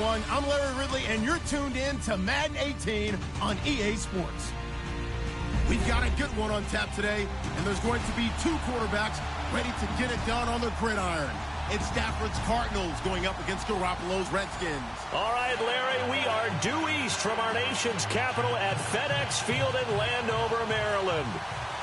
everyone. I'm Larry Ridley, and you're tuned in to Madden 18 on EA Sports. We've got a good one on tap today, and there's going to be two quarterbacks ready to get it done on the gridiron. It's Stafford's Cardinals going up against Garoppolo's Redskins. All right, Larry, we are due east from our nation's capital at FedEx Field in Landover, Maryland.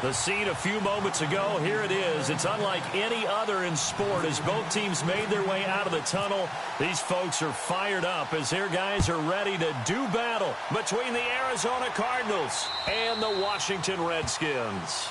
The scene a few moments ago, here it is. It's unlike any other in sport as both teams made their way out of the tunnel. These folks are fired up as their guys are ready to do battle between the Arizona Cardinals and the Washington Redskins.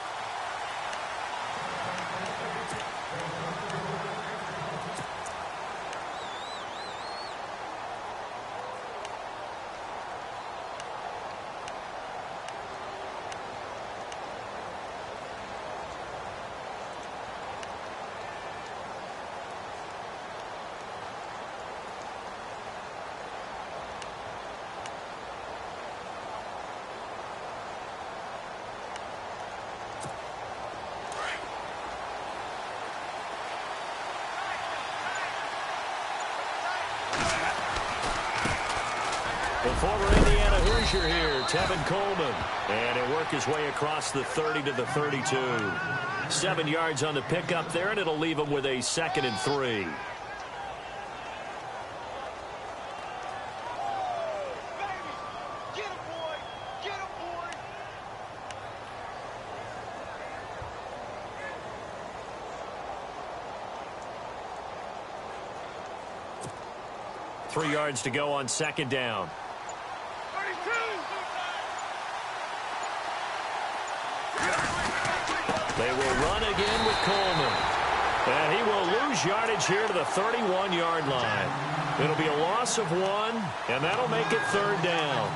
The former Indiana Hoosier here, Tevin Coleman. And he'll work his way across the 30 to the 32. 7 yards on the pickup there, and it'll leave him with a 2nd and 3. Three yards to go on 2nd down. They will run again with Coleman. And he will lose yardage here to the 31-yard line. It'll be a loss of 1, and that'll make it 3rd down.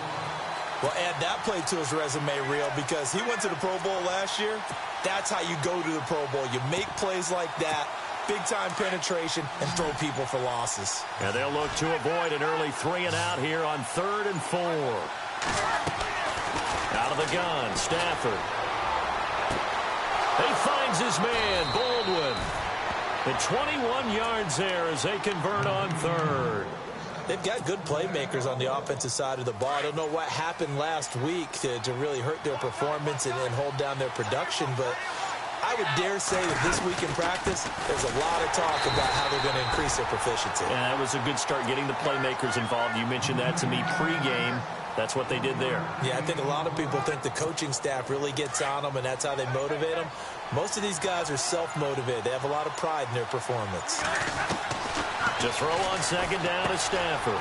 Well, add that play to his resume reel because he went to the Pro Bowl last year. That's how you go to the Pro Bowl. You make plays like that, big-time penetration, and throw people for losses. And they'll look to avoid an early 3 and out here on 3rd and 4. Out of the gun, Stafford. He finds his man, Baldwin. The 21 yards there as they convert on 3rd. They've got good playmakers on the offensive side of the ball. I don't know what happened last week to really hurt their performance and hold down their production, but I would dare say that this week in practice, there's a lot of talk about how they're going to increase their proficiency. Yeah, that was a good start getting the playmakers involved. You mentioned that to me pregame. That's what they did there. Yeah, I think a lot of people think the coaching staff really gets on them, and that's how they motivate them. Most of these guys are self-motivated. They have a lot of pride in their performance. To throw on 2nd down to Stafford.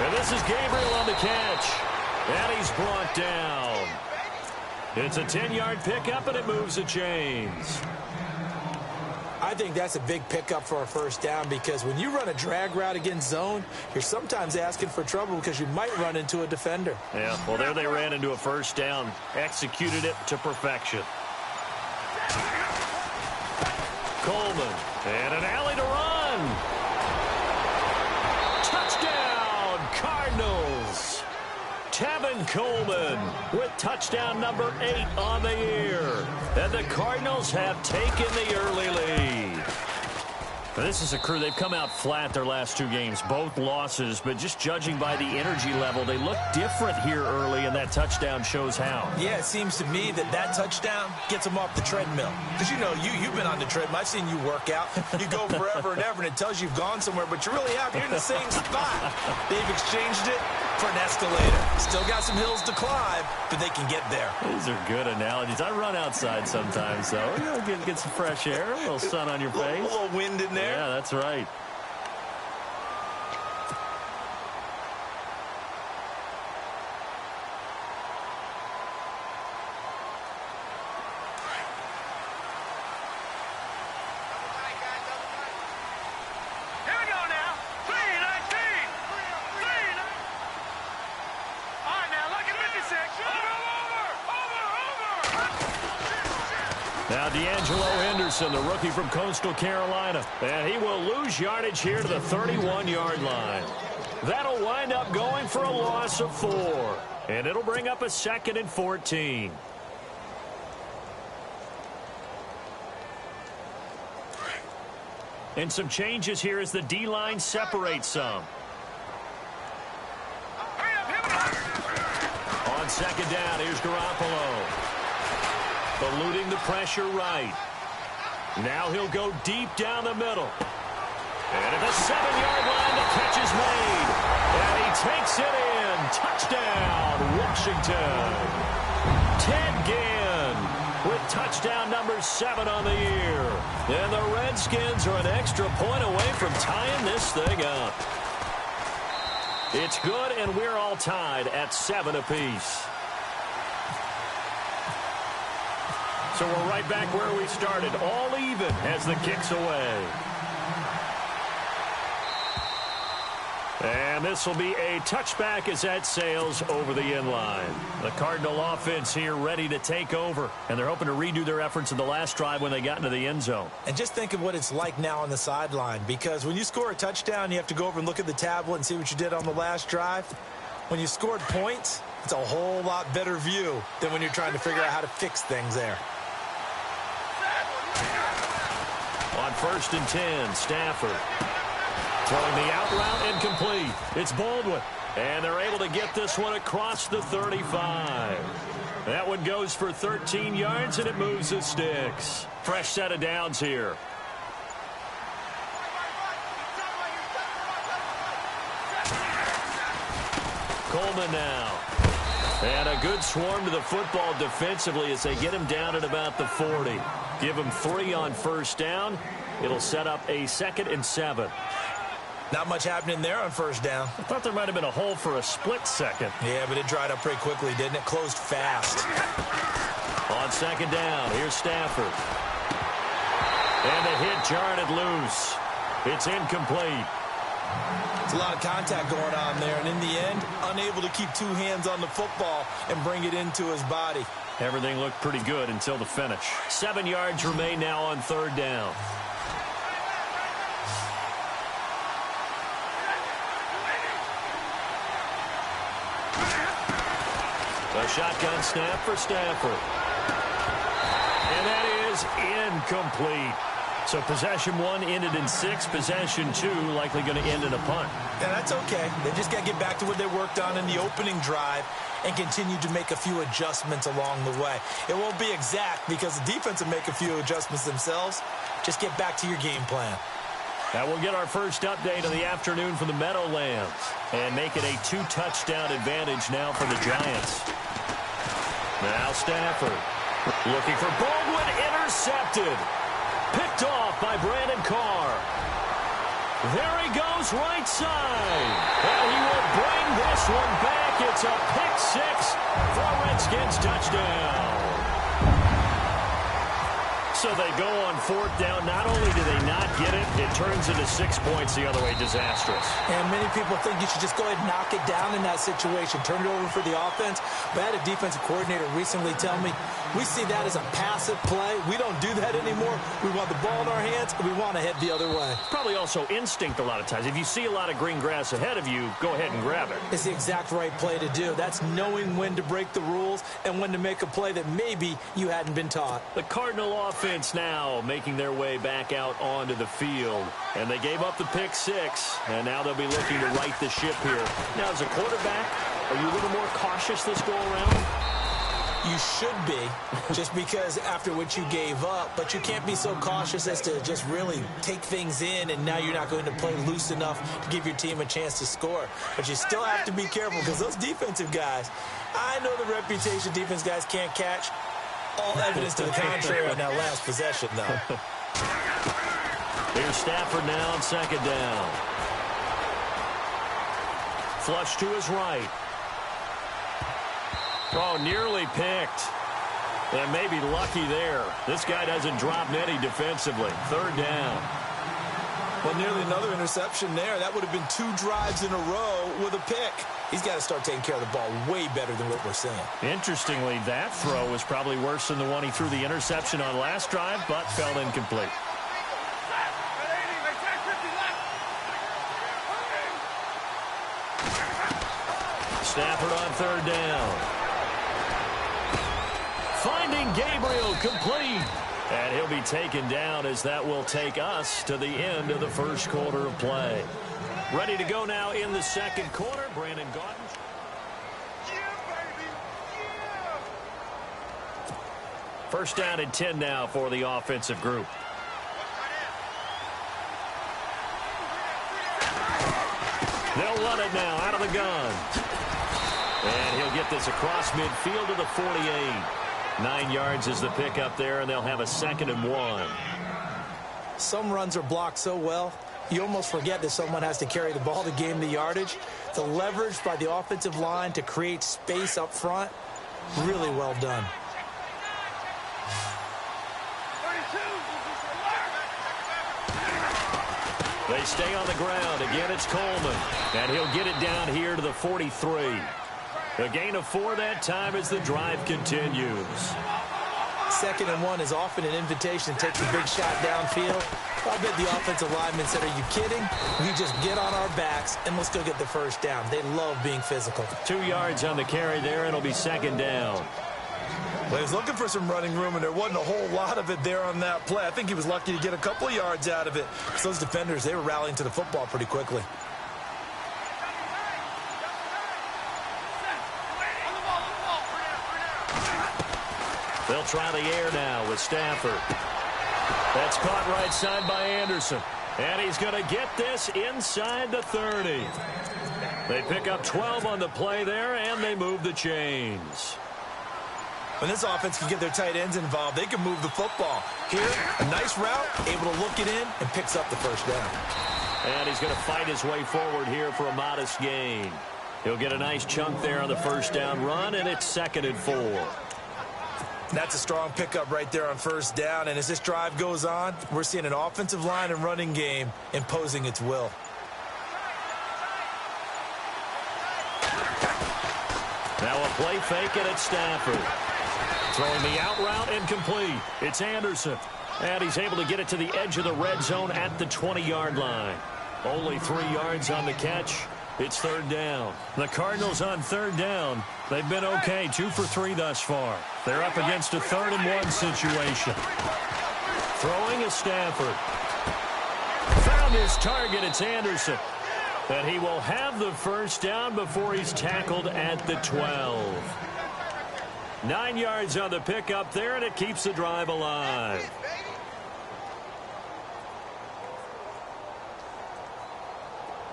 And this is Gabriel on the catch. And he's brought down. It's a 10-yard pickup, and it moves the chains. I think that's a big pickup for a 1st down because when you run a drag route against zone, you're sometimes asking for trouble because you might run into a defender. Yeah, well, there they ran into a 1st down. Executed it to perfection. Coleman. And an alley to run. Touchdown, Cardinals. Tevin Coleman with touchdown number 8 on the year. And the Cardinals have taken the early lead. This is a crew. They've come out flat their last 2 games, both losses, but just judging by the energy level, they look different here early, and that touchdown shows how. Yeah, it seems to me that touchdown gets them off the treadmill. Because, you know, you've been on the treadmill. I've seen you work out. You go forever and ever, and it tells you you've gone somewhere, but you really haven't. You're in the same spot. They've exchanged it for an escalator. Still got some hills to climb, but they can get there. These are good analogies. I run outside sometimes, though. You know, get some fresh air, a little sun on your face. A little wind in there. Yeah, that's right. The rookie from Coastal Carolina, and he will lose yardage here to the 31-yard line. That'll wind up going for a loss of 4, and it'll bring up a 2nd and 14. And some changes here as the D-line separates some. On second down, here's Garoppolo. Eluding the pressure right. Now he'll go deep down the middle. And at the 7-yard line, the catch is made. And he takes it in. Touchdown, Washington. Ted Ginn with touchdown number 7 on the year. And the Redskins are an extra point away from tying this thing up. It's good, and we're all tied at 7 apiece. So we're right back where we started, all even as the kick's away. And this will be a touchback as that sails over the end line. The Cardinal offense here ready to take over, and they're hoping to redo their efforts in the last drive when they got into the end zone. And just think of what it's like now on the sideline, because when you score a touchdown, you have to go over and look at the tablet and see what you did on the last drive. When you scored points, it's a whole lot better view than when you're trying to figure out how to fix things there. On 1st and 10, Stafford. Throwing the out route incomplete. It's Baldwin. And they're able to get this one across the 35. That one goes for 13 yards, and it moves the sticks. Fresh set of downs here. Coleman now. And a good swarm to the football defensively as they get him down at about the 40. Give him 3 on 1st down. It'll set up a 2nd and 7. Not much happening there on 1st down. I thought there might have been a hole for a split second. Yeah, but it dried up pretty quickly, didn't it? Closed fast. On 2nd down, here's Stafford. And the hit jarred it loose. It's incomplete. It's a lot of contact going on there, and in the end, unable to keep 2 hands on the football and bring it into his body. Everything looked pretty good until the finish. 7 yards remain now on 3rd down. A shotgun snap for Stafford. And that is incomplete. So possession 1 ended in 6. Possession 2 likely going to end in a punt. Yeah, that's okay. They just got to get back to what they worked on in the opening drive and continue to make a few adjustments along the way. It won't be exact because the defense will make a few adjustments themselves. Just get back to your game plan. Now we'll get our first update of the afternoon from the Meadowlands and make it a 2-touchdown advantage now for the Giants. Now Stafford looking for Baldwin, intercepted. Picked off by Brandon Carr. There he goes right side. And he will bring this one back. It's a pick 6 for a Redskins touchdown. So they go on 4th down. Not only do they not get it, it turns into 6 points the other way. Disastrous. And many people think you should just go ahead and knock it down in that situation. Turn it over for the offense. But I had a defensive coordinator recently tell me, we see that as a passive play. We don't do that anymore. We want the ball in our hands, and we want to head the other way. Probably also instinct a lot of times. If you see a lot of green grass ahead of you, go ahead and grab it. It's the exact right play to do. That's knowing when to break the rules and when to make a play that maybe you hadn't been taught. The Cardinal offense now making their way back out onto the field. And they gave up the pick 6, and now they'll be looking to right the ship here. Now, as a quarterback, are you a little more cautious this go-around? You should be, just because after what you gave up, but you can't be so cautious as to just really take things in, and now you're not going to play loose enough to give your team a chance to score. But you still have to be careful because those defensive guys, I know the reputation defense guys can't catch. All evidence to the contrary on that last possession, though. Here's Stafford now on 2nd down. Flush to his right. Oh, nearly picked. And maybe lucky there. This guy doesn't drop many defensively. 3rd down. Well, nearly another interception there. That would have been 2 drives in a row with a pick. He's got to start taking care of the ball way better than what we're seeing. Interestingly, that throw was probably worse than the one he threw the interception on last drive, but fell incomplete. Stafford on 3rd down. Finding Gabriel complete. And he'll be taken down as that will take us to the end of the 1st quarter of play. Ready to go now in the 2nd quarter. Brandon Gaudin. First down and 10 now for the offensive group. They'll run it now out of the gun. And he'll get this across midfield to the 48. 9 yards is the pickup there, and they'll have a 2nd and 1. Some runs are blocked so well, you almost forget that someone has to carry the ball to gain the yardage. The leverage by the offensive line to create space up front, really well done. They stay on the ground. Again, it's Coleman. And he'll get it down here to the 43. A gain of 4 that time as the drive continues. 2nd and 1 is often an invitation to take the big shot downfield. I bet the offensive lineman said, are you kidding? We just get on our backs and let's go get the first down. They love being physical. 2 yards on the carry there, and it'll be 2nd down. Well, he was looking for some running room, and there wasn't a whole lot of it there on that play. I think he was lucky to get a couple of yards out of it. So those defenders, they were rallying to the football pretty quickly. They'll try the air now with Stafford. That's caught right side by Anderson. And he's going to get this inside the 30. They pick up 12 on the play there, and they move the chains. When this offense can get their tight ends involved, they can move the football. Here, a nice route, able to look it in, and picks up the first down. And he's going to fight his way forward here for a modest gain. He'll get a nice chunk there on the first down run, and it's 2nd and 4. That's a strong pickup right there on first down, and as this drive goes on, we're seeing an offensive line and running game imposing its will. Now a play fake, and it's Stafford. Throwing the out route incomplete. It's Anderson. And he's able to get it to the edge of the red zone at the 20-yard line. Only 3 yards on the catch. It's 3rd down. The Cardinals on 3rd down. They've been okay, 2 for 3 thus far. They're up against a 3rd and 1 situation. Throwing is Stafford. Found his target. It's Anderson. And he will have the first down before he's tackled at the 12. 9 yards on the pickup there, and it keeps the drive alive.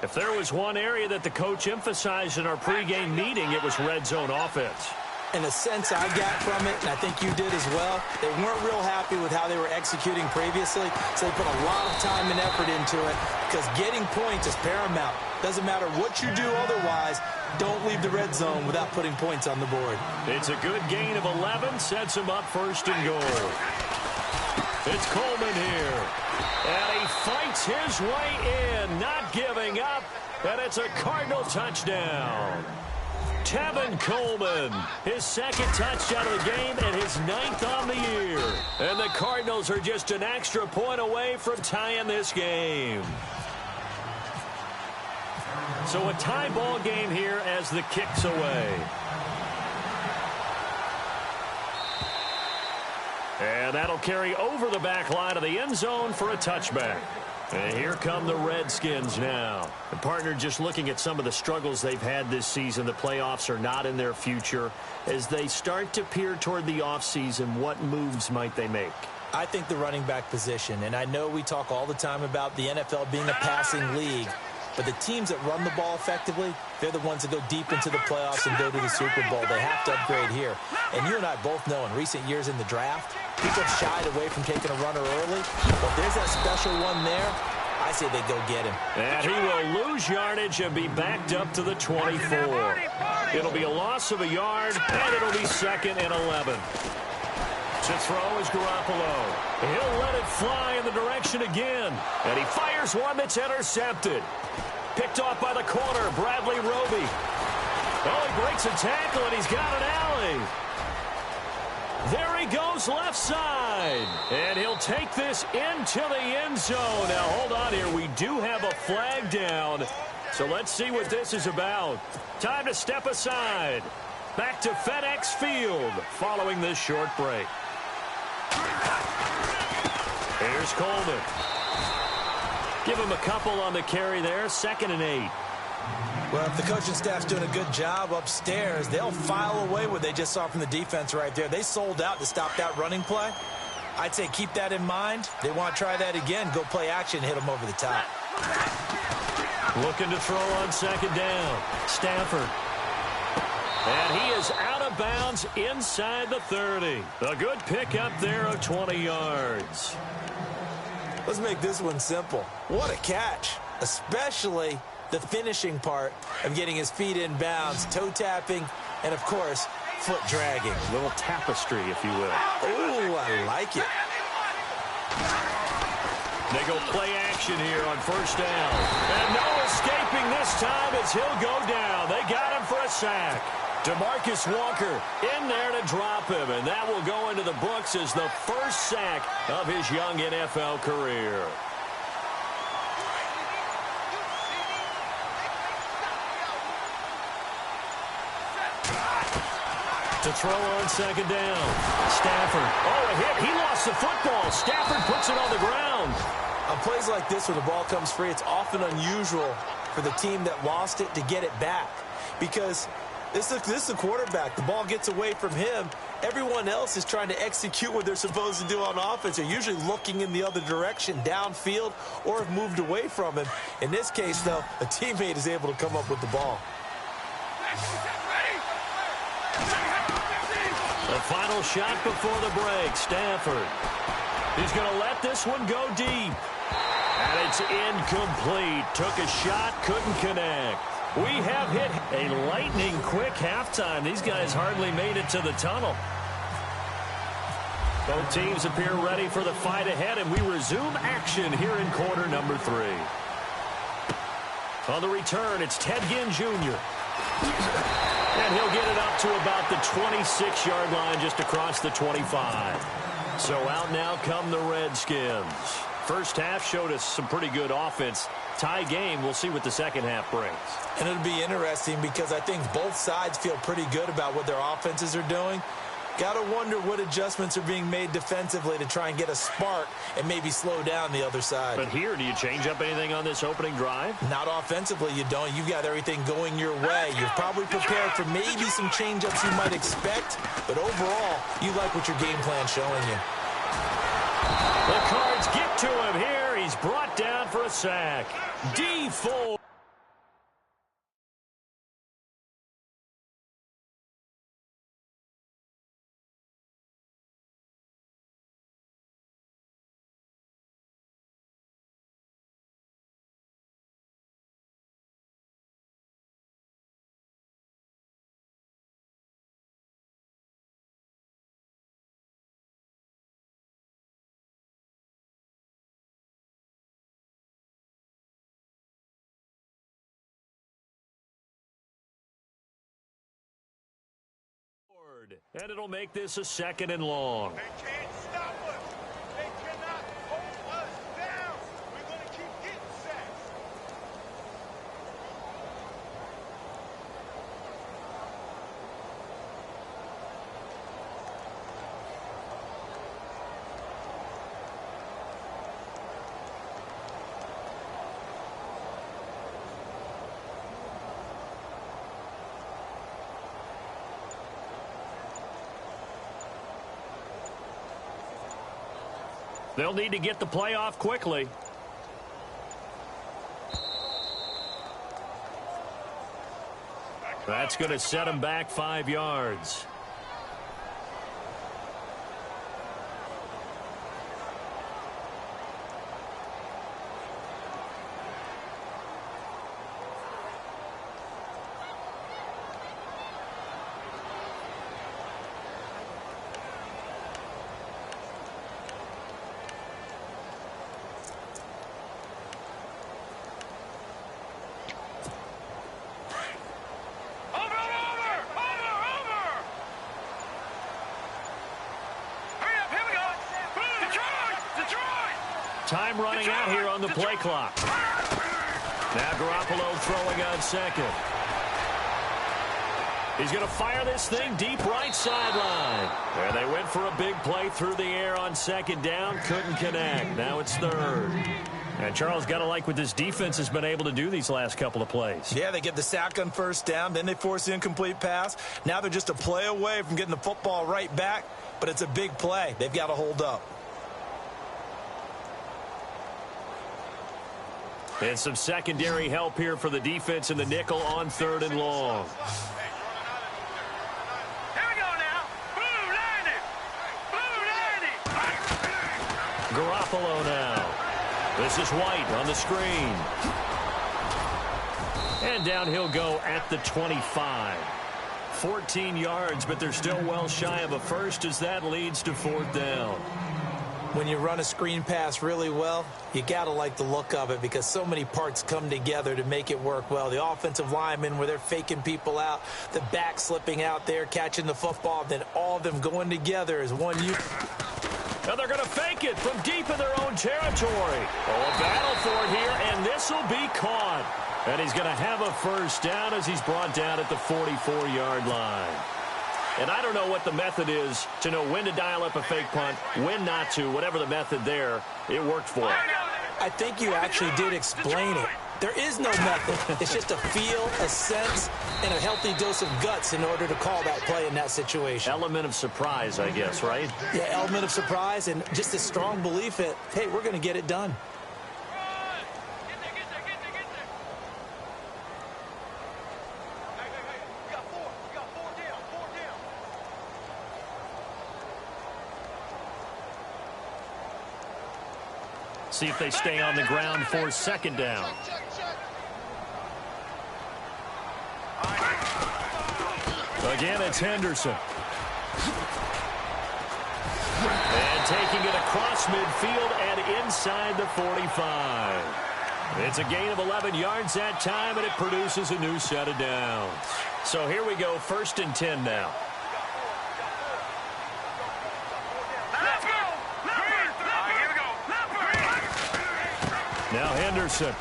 If there was one area that the coach emphasized in our pregame meeting, it was red zone offense. In a sense I got from it, and I think you did as well, they weren't real happy with how they were executing previously, so they put a lot of time and effort into it because getting points is paramount. Doesn't matter what you do otherwise, don't leave the red zone without putting points on the board. It's a good gain of 11, sets him up 1st and goal. It's Coleman here. And he fights his way in, not giving up. And it's a Cardinal touchdown. Tevin Coleman, his 2nd touchdown of the game and his 9th on the year. And the Cardinals are just an extra point away from tying this game. So a tie ball game here as the kick's away. And that'll carry over the back line of the end zone for a touchback. And here come the Redskins now. The partner, just looking at some of the struggles they've had this season, the playoffs are not in their future. As they start to peer toward the offseason, what moves might they make? I think the running back position, and I know we talk all the time about the NFL being a passing league, but the teams that run the ball effectively, they're the ones that go deep into the playoffs and go to the Super Bowl. They have to upgrade here. And you and I both know in recent years in the draft, people have shied away from taking a runner early. But there's that special one there. I say they go get him. And he will lose yardage and be backed up to the 24. It'll be a loss of a yard, and it'll be 2nd and 11. To throw is Garoppolo. He'll let it fly in the direction again. And he fires one that's intercepted. Picked off by the corner, Bradley Roby. Oh, he breaks a tackle, and he's got an alley. There he goes left side. And he'll take this into the end zone. Now, hold on here. We do have a flag down. So let's see what this is about. Time to step aside. Back to FedEx Field following this short break. Here's Coleman. Give him a couple on the carry there. 2nd and 8. Well, if the coaching staff's doing a good job upstairs, they'll file away what they just saw from the defense right there. They sold out to stop that running play. I'd say keep that in mind. They want to try that again. Go play action, hit them over the top. Looking to throw on second down. Stafford. And he is out of bounds inside the 30. A good pickup there of 20 yards. Let's make this one simple. What a catch, especially the finishing part of getting his feet in bounds, toe tapping, and, of course, foot dragging. A little tapestry, if you will. Ooh, I like it. They go play action here on first down. And no escaping this time as he'll go down. They got him for a sack. DeMarcus Walker in there to drop him, and that will go into the books as the first sack of his young NFL career. To throw on second down. Stafford. Oh, a hit. He lost the football. Stafford puts it on the ground. On plays like this where the ball comes free, it's often unusual for the team that lost it to get it back. Because this is the quarterback. The ball gets away from him. Everyone else is trying to execute what they're supposed to do on offense. They're usually looking in the other direction, downfield, or have moved away from him. In this case, though, a teammate is able to come up with the ball. The final shot before the break, Stafford. He's going to let this one go deep. And it's incomplete. Took a shot, couldn't connect. We have hit a lightning-quick halftime. These guys hardly made it to the tunnel. Both teams appear ready for the fight ahead, and we resume action here in quarter number 3. On the return, it's Ted Ginn Jr. And he'll get it up to about the 26-yard line, just across the 25. So out now come the Redskins. First half showed us some pretty good offense. Tie game, we'll see what the second half brings. And it'll be interesting because I think both sides feel pretty good about what their offenses are doing. Got to wonder what adjustments are being made defensively to try and get a spark and maybe slow down the other side. But here, do you change up anything on this opening drive? Not offensively, you don't. You've got everything going your way. You've probably prepared for maybe some change-ups you might expect, but overall, you like what your game plan's showing you. The Cards get to him here. He's brought down for a sack. D4. And it'll make this a second and long. They can't stop us. They cannot hold us down. We're going to keep getting sacks. They'll need to get the play off quickly. That's going to set him back 5 yards. Time running out here on the play clock. Now Garoppolo throwing on second. He's going to fire this thing deep right sideline. And they went for a big play through the air on second down. Couldn't connect. Now it's third. And Charles, got to like what this defense has been able to do these last couple of plays. Yeah, they get the sack on first down, then they force the incomplete pass. Now they're just a play away from getting the football right back, but it's a big play. They've got to hold up. And some secondary help here for the defense in the nickel on 3rd and long. Here we go now. Blue Blue Garoppolo now. This is White on the screen. And down he'll go at the 25. 14 yards, but they're still well shy of a first as that leads to 4th down. When you run a screen pass really well, you got to like the look of it because so many parts come together to make it work well. The offensive linemen where they're faking people out, the back slipping out there, catching the football, then all of them going together as one unit. Now they're going to fake it from deep in their own territory. Oh, a battle for it here, and this will be caught. And he's going to have a first down as he's brought down at the 44-yard line. And I don't know what the method is to know when to dial up a fake punt, when not to, whatever the method there, it worked for him. I think you actually did explain it. There is no method. It's just a feel, a sense, and a healthy dose of guts in order to call that play in that situation. Element of surprise, I guess, right? Yeah, element of surprise and just a strong belief that, hey, we're going to get it done. See if they stay on the ground for 2nd down. Again, it's Henderson. And taking it across midfield and inside the 45. It's a gain of 11 yards that time, and it produces a new set of downs. So here we go, 1st and 10 now. Now Henderson.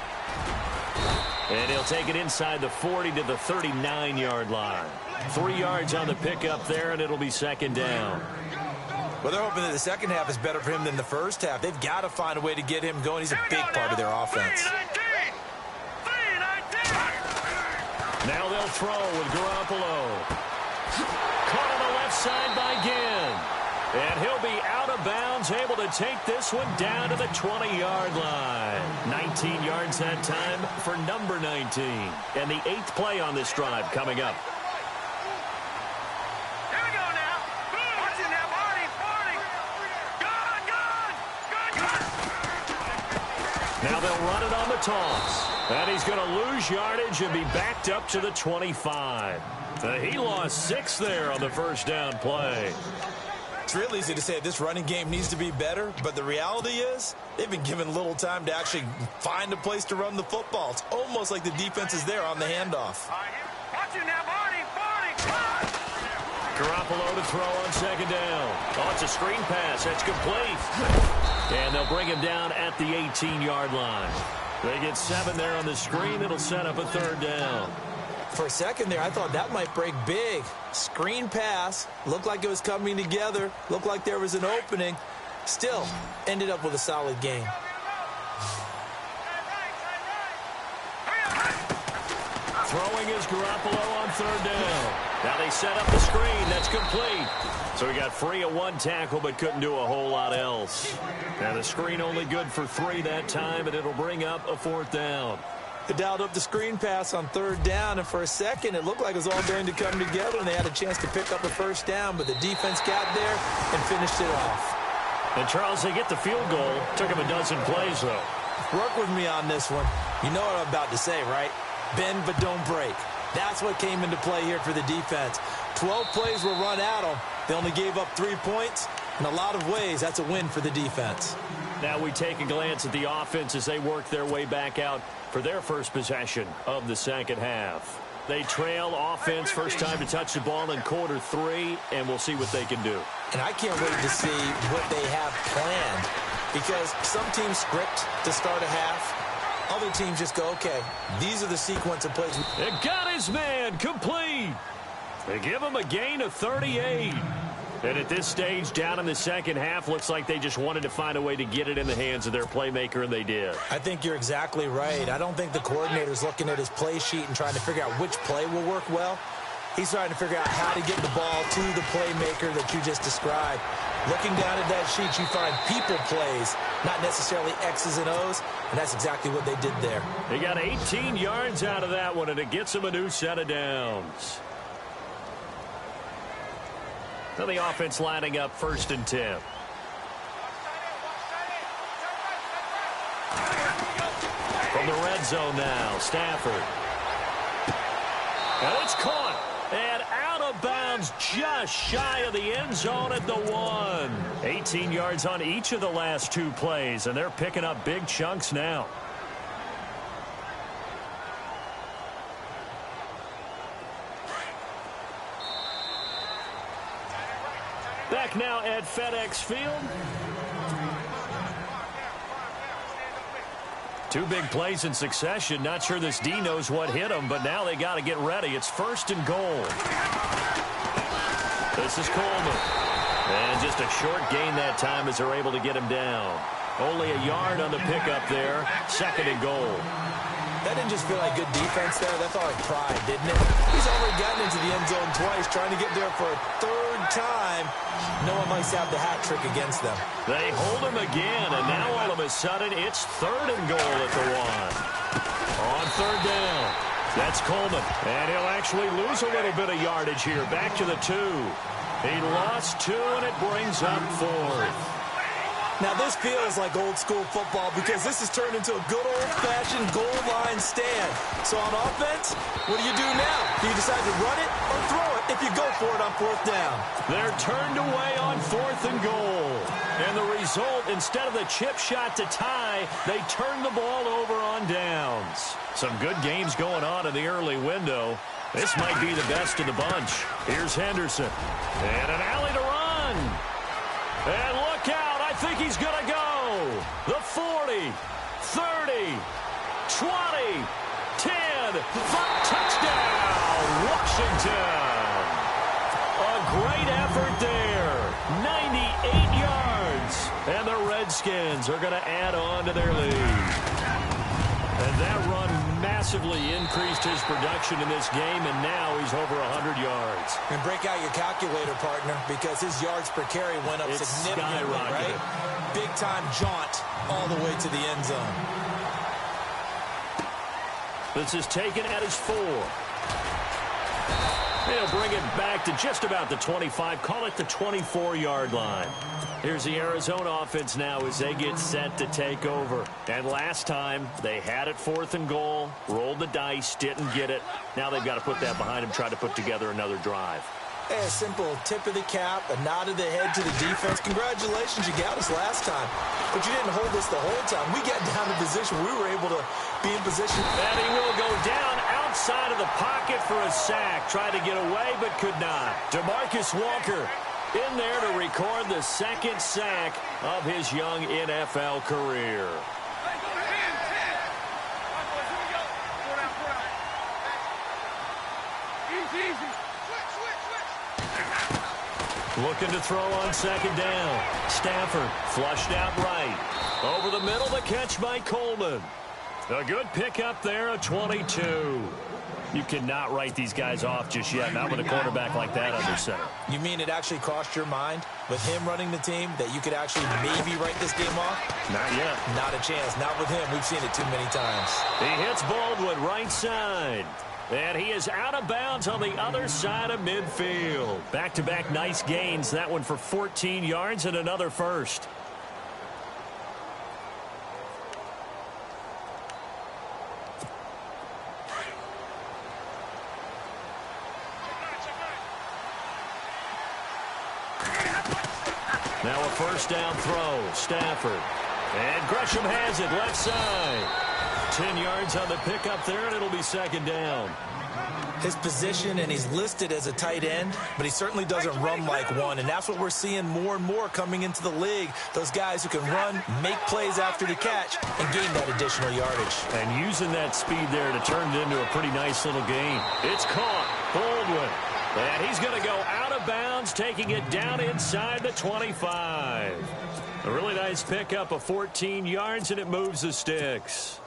And he'll take it inside the 40 to the 39-yard line. 3 yards on the pickup there, and it'll be 2nd down. Well, they're hoping that the second half is better for him than the first half. They've got to find a way to get him going. He's a big part of their offense. Now they'll throw with Garoppolo. Caught on the left side by Ginn. And he'll be out of bounds, able to take this one down to the 20-yard line. 19 yards that time for number 19. And the 8th play on this drive coming up. Here we go now. Watch it now, Barney. Good. Now they'll run it on the toss. And he's going to lose yardage and be backed up to the 25. He lost 6 there on the first down play. It's real easy to say this running game needs to be better, but the reality is they've been given little time to actually find a place to run the football. It's almost like the defense is there on the handoff. Watch it now, Barney. Garoppolo to throw on 2nd down. Oh, it's a screen pass. That's complete. And they'll bring him down at the 18-yard line. They get 7 there on the screen. It'll set up a 3rd down. For a second there, I thought that might break big. Screen pass. Looked like it was coming together. Looked like there was an opening. Still, ended up with a solid game. Throwing is Garoppolo on 3rd down. Now they set up the screen. That's complete. So he got free of 1 tackle, but couldn't do a whole lot else. Now the screen only good for 3 that time, and it'll bring up a 4th down. They dialed up the screen pass on 3rd down, and for a second, it looked like it was all going to come together, and they had a chance to pick up a first down, but the defense got there and finished it off. And, Charles, they get the field goal. Took him a dozen plays, though. Work with me on this one. You know what I'm about to say, right? Bend but don't break. That's what came into play here for the defense. 12 plays were run at them. They only gave up 3 points. In a lot of ways, that's a win for the defense. Now we take a glance at the offense as they work their way back out for their first possession of the second half. They trail offense, first time to touch the ball in quarter 3, and we'll see what they can do. And I can't wait to see what they have planned, because some teams script to start a half. Other teams just go, okay, these are the sequence of plays. It got his man complete. They give him a gain of 38. And at this stage, down in the second half, looks like they just wanted to find a way to get it in the hands of their playmaker, and they did. I think you're exactly right. I don't think the coordinator's looking at his play sheet and trying to figure out which play will work well. He's trying to figure out how to get the ball to the playmaker that you just described. Looking down at that sheet, you find people plays, not necessarily X's and O's, and that's exactly what they did there. They got 18 yards out of that one, and it gets them a new set of downs. So the offense lining up 1st and 10. From the red zone now, Stafford. And it's caught. And out of bounds just shy of the end zone at the 1. 18 yards on each of the last 2 plays, and they're picking up big chunks now. Back now at FedEx Field. 2 big plays in succession. Not sure this D knows what hit him, but now they got to get ready. It's 1st and goal. This is Coleman. And just a short gain that time as they're able to get him down. Only a yard on the pickup there. 2nd and goal. That didn't just feel like good defense there. That felt like pride, didn't it? He's already gotten into the end zone twice, trying to get there for a 3rd time. No one likes to have the hat trick against them. They hold him again, and now all of a sudden it's 3rd and goal at the 1. On 3rd down, that's Coleman. And he'll actually lose a little bit of yardage here. Back to the 2. He lost 2, and it brings up 4th. Now, this feels like old-school football because this has turned into a good old-fashioned goal line stand. So on offense, what do you do now? Do you decide to run it or throw it if you go for it on 4th down? They're turned away on 4th and goal. And the result, instead of the chip shot to tie, they turn the ball over on downs. Some good games going on in the early window. This might be the best of the bunch. Here's Henderson. And an alley to run. And look out. I think he's going to go. The 40, 30, 20, 10, 5, touchdown, Washington. A great effort there. 98 yards. And the Redskins are going to add on to their lead. And that run massively increased his production in this game, and now he's over 100 yards. And break out your calculator, partner, because his yards per carry went up significantly, right? Big-time jaunt all the way to the end zone. This is taken at his 4. They'll bring it back to just about the 25. Call it the 24-yard line. Here's the Arizona offense now as they get set to take over. And last time, they had it 4th and goal, rolled the dice, didn't get it. Now they've got to put that behind them, try to put together another drive. Hey, a simple tip of the cap, a nod of the head to the defense. Congratulations, you got us last time. But you didn't hold us the whole time. We got down to position. We were able to be in position. And he will go down outside of the pocket for a sack. Tried to get away, but could not. DeMarcus Walker in there to record the 2nd sack of his young NFL career. Looking to throw on 2nd down. Stafford flushed out right. Over the middle, the catch by Coleman. A good pickup there, a 22. You cannot write these guys off just yet, not with a quarterback like that under center. You mean it actually crossed your mind with him running the team that you could actually maybe write this game off? Not yet. Not a chance. Not with him. We've seen it too many times. He hits Baldwin right side. And he is out of bounds on the other side of midfield. Back-to-back nice gains. That one for 14 yards and another first. Now a 1st down throw. Stafford. And Gresham has it left side. 10 yards on the pickup there, and it'll be 2nd down. His position, and he's listed as a tight end, but he certainly doesn't run like one, and that's what we're seeing more and more coming into the league. Those guys who can run, make plays after the catch, and gain that additional yardage. And using that speed there to turn it into a pretty nice little game. It's caught. Baldwin. And he's going to go out of bounds, taking it down inside the 25. A really nice pickup of 14 yards, and it moves the sticks.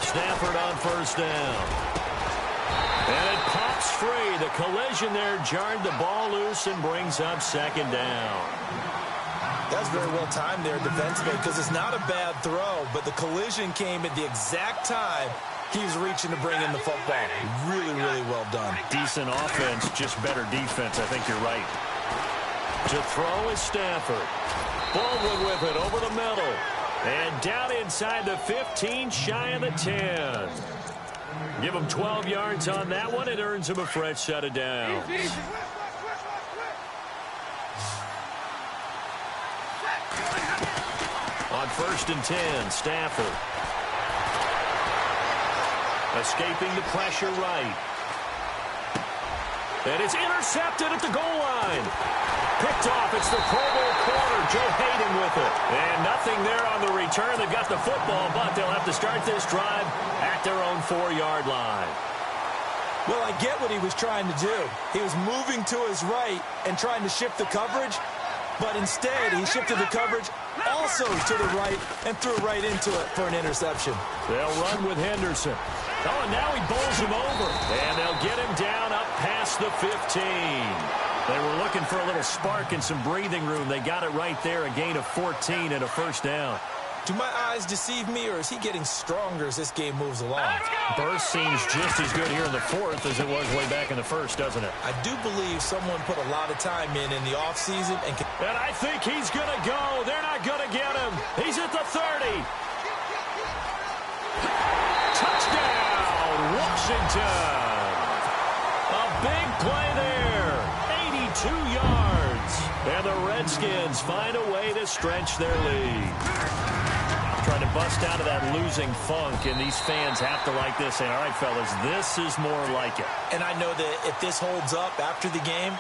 Stafford on first down. And it pops free. The collision there jarred the ball loose and brings up second down. That's very well timed there defensively because it's not a bad throw, but the collision came at the exact time he was reaching to bring in the football. Really, really well done. Decent offense, just better defense. I think you're right. To throw is Stafford. Baldwin with it over the middle. And down inside the 15, shy of the 10. Give him 12 yards on that one. It earns him a fresh set of downs. On first and 10, Stafford. Escaping the pressure right. And it's intercepted at the goal line. Picked off. It's the Pro Bowl corner. Joe Hayden with it. And nothing there on the return. They got the football, but they'll have to start this drive at their own 4-yard line. Well, I get what he was trying to do. He was moving to his right and trying to shift the coverage, but instead he shifted the coverage also to the right and threw right into it for an interception. They'll run with Henderson. Oh, and now he bowls him over. And they'll get him down up past the 15. They were looking for a little spark and some breathing room. They got it right there, a gain of 14 and a first down. Do my eyes deceive me, or is he getting stronger as this game moves along? Burst seems just as good here in the fourth as it was way back in the first, doesn't it? I do believe someone put a lot of time in the offseason. And I think he's going to go. They're not going to get him. He's at the 30. Touchdown, Washington. A big play there. 82 yards. And the Redskins find a way to stretch their lead. Trying to bust out of that losing funk, and these fans have to like this. Saying, all right, fellas, this is more like it. And I know that if this holds up after the game,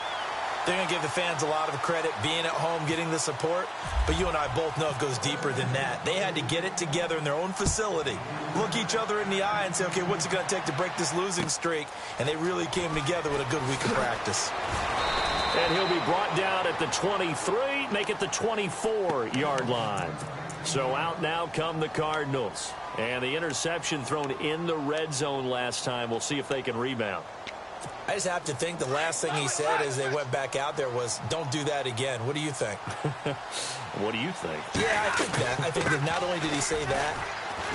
they're going to give the fans a lot of credit being at home, getting the support. But you and I both know it goes deeper than that. They had to get it together in their own facility, look each other in the eye and say, okay, what's it going to take to break this losing streak? And they really came together with a good week of practice. And he'll be brought down at the 23, make it the 24-yard line. So out now come the Cardinals. And the interception thrown in the red zone last time. We'll see if they can rebound. I just have to think the last thing he said as they went back out there was, don't do that again. What do you think? What do you think? Yeah, I think that. I think that not only did he say that,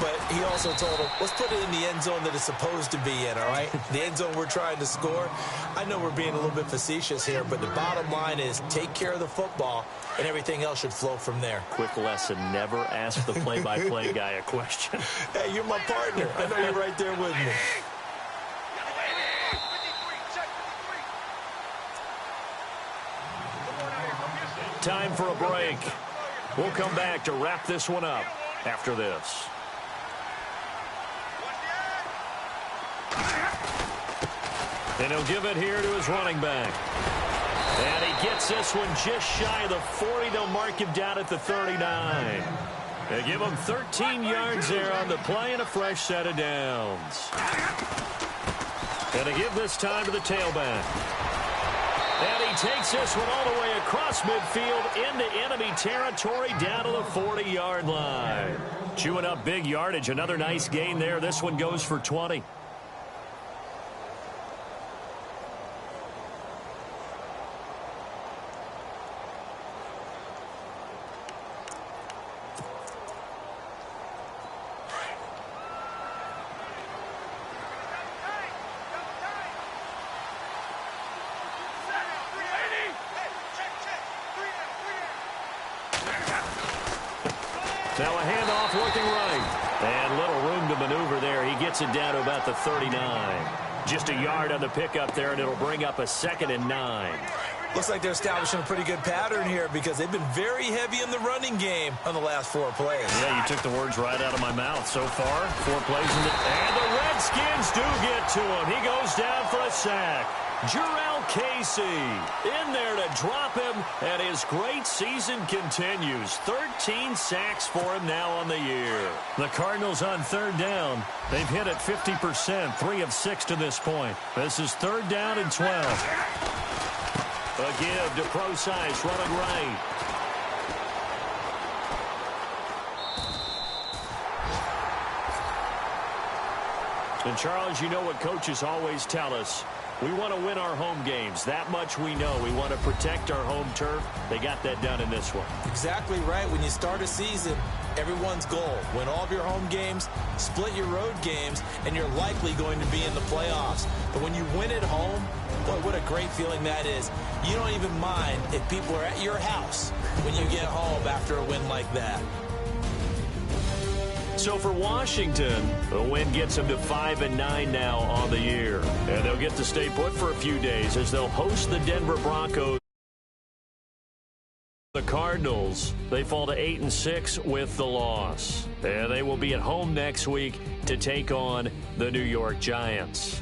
but he also told him, let's put it in the end zone that it's supposed to be in, all right? The end zone we're trying to score. I know we're being a little bit facetious here, but the bottom line is take care of the football, and everything else should flow from there. Quick lesson, never ask the play-by-play guy a question. Hey, you're my partner. I know you're right there with me. Time for a break. We'll come back to wrap this one up after this. And he'll give it here to his running back. And he gets this one just shy of the 40. They'll mark him down at the 39. They give him 13 yards there on the play and a fresh set of downs. And they give this time to the tailback. And he takes this one all the way across midfield into enemy territory down to the 40-yard line. Chewing up big yardage. Another nice gain there. This one goes for 20. Now a handoff looking right. And little room to maneuver there. He gets it down to about the 39. Just a yard on the pickup there, and it'll bring up a 2nd and 9. Looks like they're establishing a pretty good pattern here because they've been very heavy in the running game on the last 4 plays. Yeah, you took the words right out of my mouth. So far, 4 plays in the... And the Redskins do get to him. He goes down for a sack. Jurrell Casey in there to drop him, and his great season continues. 13 sacks for him now on the year. The Cardinals on third down. They've hit it 50%, 3 of 6 to this point. This is third down and 12. A give to Procise running right. And, Charles, you know what coaches always tell us. We want to win our home games. That much we know. We want to protect our home turf. They got that done in this one. Exactly right. When you start a season, everyone's goal: win all of your home games, split your road games, and you're likely going to be in the playoffs. But when you win at home, boy, what a great feeling that is. You don't even mind if people are at your house when you get home after a win like that. So for Washington, the win gets them to 5-9 now on the year. And they'll get to stay put for a few days as they'll host the Denver Broncos. The Cardinals, they fall to 8-6 with the loss. And they will be at home next week to take on the New York Giants.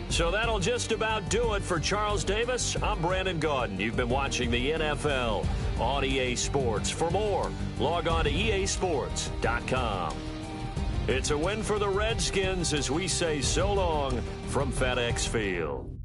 So that'll just about do it for Charles Davis. I'm Brandon Gaudin. You've been watching the NFL on EA Sports. For more, log on to easports.com. It's a win for the Redskins as we say so long from FedEx Field.